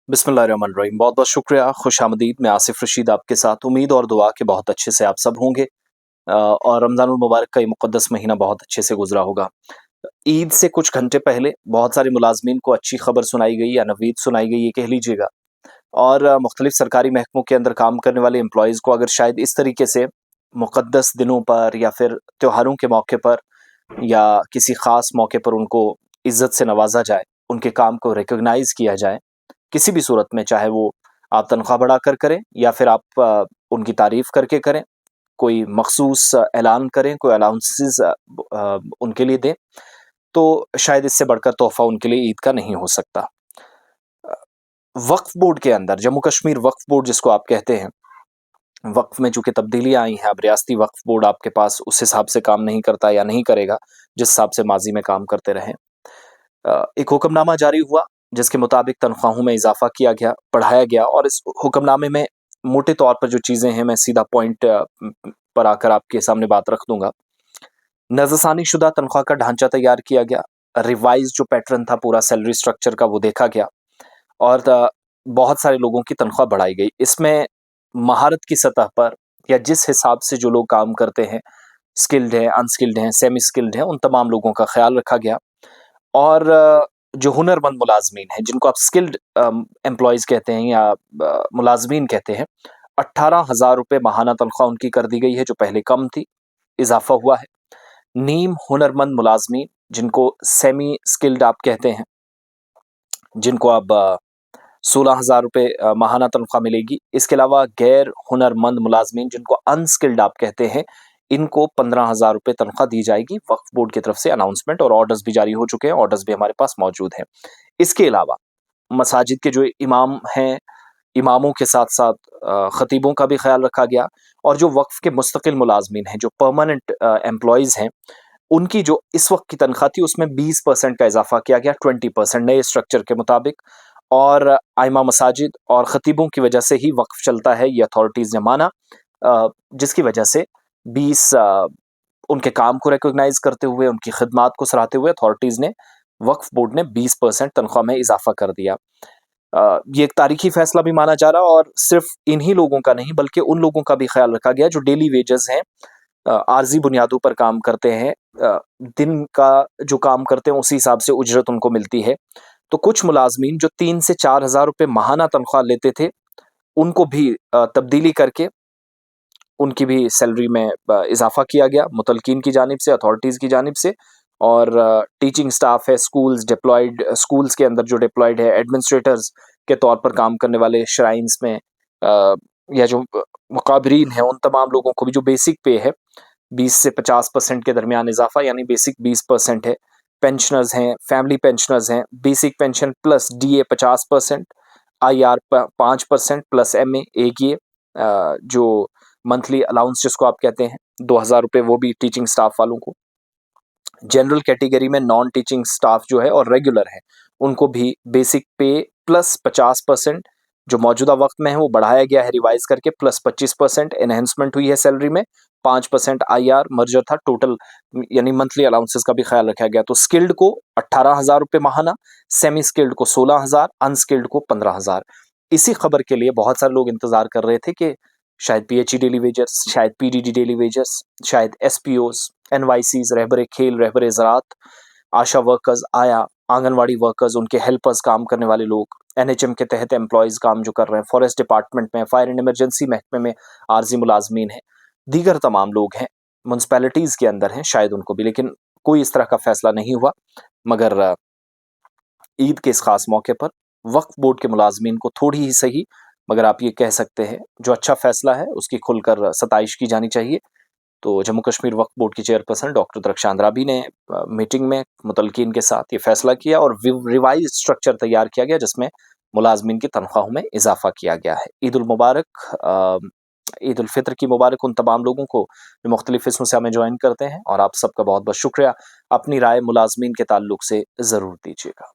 बिस्मिल्लाहिर्रहमानिर्रहीम। बहुत बहुत शुक्रिया, खुशामदीद। मैं आसिफ रशीद आपके साथ। उम्मीद और दुआ कि बहुत अच्छे से आप सब होंगे और रमज़ानुल मुबारक का ये मुक़द्दस महीना बहुत अच्छे से गुज़रा होगा। ईद से कुछ घंटे पहले बहुत सारे मुलाज़मीन को अच्छी खबर सुनाई गई या नवीद सुनाई गई, ये कह लीजिएगा। और मुख्तलिफ सरकारी महकमों के अंदर काम करने वाले एम्प्लॉइज़ को अगर शायद इस तरीके से मुक़द्दस दिनों पर या फिर त्योहारों के मौके पर या किसी ख़ास मौके पर उनको इज़्ज़त से नवाज़ा जाए, उनके काम को रिकॉग्नाइज़ किया जाए, किसी भी सूरत में, चाहे वो आप तनख्वाह बढ़ाकर करें या फिर आप उनकी तारीफ़ करके करें, कोई मख़सूस ऐलान करें, कोई अलाउंसेस उनके लिए दें, तो शायद इससे बढ़कर तोहफ़ा उनके लिए ईद का नहीं हो सकता। वक्फ़ बोर्ड के अंदर, जम्मू कश्मीर वक्फ़ बोर्ड जिसको आप कहते हैं, वक्फ़ में चूँकि तब्दीलियाँ आई हैं, अब रियासती वक्फ़ बोर्ड आपके पास उस हिसाब से काम नहीं करता या नहीं करेगा, जिस हिसाब से माज़ी में काम करते रहे। एक हुक्मनामा जारी हुआ जिसके मुताबिक तनख्वाहों में इजाफा किया गया, बढ़ाया गया और इस हुक्मनामे में मोटे तौर पर जो चीज़ें हैं, मैं सीधा पॉइंट पर आकर आपके सामने बात रख दूंगा। नज़रसानी शुदा तनख्वाह का ढांचा तैयार किया गया, रिवाइज जो पैटर्न था पूरा सैलरी स्ट्रक्चर का वो देखा गया और बहुत सारे लोगों की तनख्वाह बढ़ाई गई। इसमें महारत की सतह पर या जिस हिसाब से जो लोग काम करते हैं, स्किल्ड हैं, अनस्किल्ड हैं, सेमी स्किल्ड हैं, उन तमाम लोगों का ख्याल रखा गया। और जो हुनरमंद मुलाज़मीन हैं, जिनको आप स्किल्ड एम्प्लॉइज़ कहते हैं या मुलाज़मीन कहते हैं, 18,000 रुपए माहाना तनख्वाह उनकी कर दी गई है, जो पहले कम थी, इज़ाफ़ा हुआ है। नीम हुनरमंद मुलाज़मीन, जिनको सेमी स्किल्ड आप कहते हैं, जिनको अब 16,000 रुपए माहाना तनख्वाह मिलेगी। इसके अलावा गैर हुनरमंद मुलाज़मीन, जिनको अनस्किल्ड आप कहते हैं, इनको 15,000 रुपए तनख्वाह दी जाएगी। वक्फ बोर्ड की तरफ से अनाउंसमेंट और ऑर्डर्स भी जारी हो चुके हैं, ऑर्डर्स भी हमारे पास मौजूद हैं। इसके अलावा मसाजिद के जो इमाम हैं, इमामों के साथ साथ खतीबों का भी ख्याल रखा गया और जो वक्फ के मुस्तकिल मुलाज़मीन हैं, जो परमानेंट एम्प्लॉइज़ हैं, उनकी जो इस वक्त की तनख्वाह थी उसमें 20% का इजाफा किया गया, 20% नए स्ट्रक्चर के मुताबिक। और आइमा मसाजिद और खतीबों की वजह से ही वक्फ चलता है, ये अथॉरिटीज़ ने माना, जिसकी वजह से 20 उनके काम को रिकॉग्नाइज करते हुए, उनकी खिदमात को सराहते हुए अथॉरिटीज़ ने, वक्फ बोर्ड ने 20% तनख्वाह में इजाफा कर दिया। ये एक तारीखी फैसला भी माना जा रहा और सिर्फ इन्हीं लोगों का नहीं बल्कि उन लोगों का भी ख्याल रखा गया जो डेली वेजेस हैं, आर्जी बुनियादों पर काम करते हैं, दिन का जो काम करते हैं उसी हिसाब से उजरत उनको मिलती है। तो कुछ मुलाजमीन जो 3 से 4,000 रुपये माहाना तनख्वाह लेते थे, उनको भी तब्दीली करके उनकी भी सैलरी में इजाफा किया गया मुतलकीन की जानिब से, अथॉरिटीज़ की जानिब से। और टीचिंग स्टाफ है, स्कूल्स डिप्लॉयड, स्कूल्स के अंदर जो डिप्लॉयड है, एडमिनिस्ट्रेटर्स के तौर पर काम करने वाले श्राइन्स में या जो मुकाबरीन हैं, उन तमाम लोगों को भी जो बेसिक पे है 20 से 50% के दरमियान इजाफा, यानी बेसिक 20% है। पेंशनर्स हैं, फैमिली पेंशनर्स हैं, basic pension plus DA 50%, IR 5% plus MA एक ये जो मंथली अलाउंस जिसको आप कहते हैं 2,000 रुपये, वो भी टीचिंग स्टाफ वालों को। जनरल कैटेगरी में नॉन टीचिंग स्टाफ जो है और रेगुलर है, उनको भी बेसिक पे प्लस 50% जो मौजूदा वक्त में है वो बढ़ाया गया है रिवाइज करके, प्लस 25% एनहेंसमेंट हुई है सैलरी में, 5% आईआर मर्जर था टोटल, यानी मंथली अलाउंसेस का भी ख्याल रखा गया। तो स्किल्ड को 18,000 रुपये माहाना, सेमी स्किल्ड को 16,000, अनस्किल्ड को 15,000। इसी खबर के लिए बहुत सारे लोग इंतजार कर रहे थे कि शायद पीएचई डेली वेजर्स, शायद पीडीडी डेली वेजर्स, शायद एसपीओस, एनवाईसीज, रहबरे खेल, रहबरे ज़राअत, आशा वर्कर्स, आया, आंगनवाड़ी वर्कर्स, उनके हेल्पर्स, काम करने वाले लोग, एनएचएम के तहत एम्प्लॉयज़ काम जो कर रहे हैं, फॉरेस्ट डिपार्टमेंट में, फायर एंड इमरजेंसी महकमे में आर्जी मुलाजमीन हैं, दीगर तमाम लोग हैं, म्यूनसिपैलिटीज़ के अंदर हैं, शायद उनको भी, लेकिन कोई इस तरह का फैसला नहीं हुआ। मगर ईद के इस खास मौके पर वक्फ बोर्ड के मुलाजमीन को थोड़ी ही सही, मगर आप ये कह सकते हैं जो अच्छा फैसला है उसकी खुलकर सताइश की जानी चाहिए। तो जम्मू कश्मीर वक्फ बोर्ड की चेयरपर्सन डॉक्टर दरख्शान राबी ने मीटिंग में मुतलकीन के साथ ये फैसला किया और रिवाइज स्ट्रक्चर तैयार किया गया जिसमें मुलाजमीन की तनख्वाहों में इजाफा किया गया है। ईद उल मुबारक, ईद उल फितर की मुबारक उन तमाम लोगों को जो मुख्तलिफ हिस्सों से हमें ज्वाइन करते हैं, और आप सबका बहुत बहुत शुक्रिया। अपनी राय मुलाजमीन के ताल्लुक से ज़रूर दीजिएगा।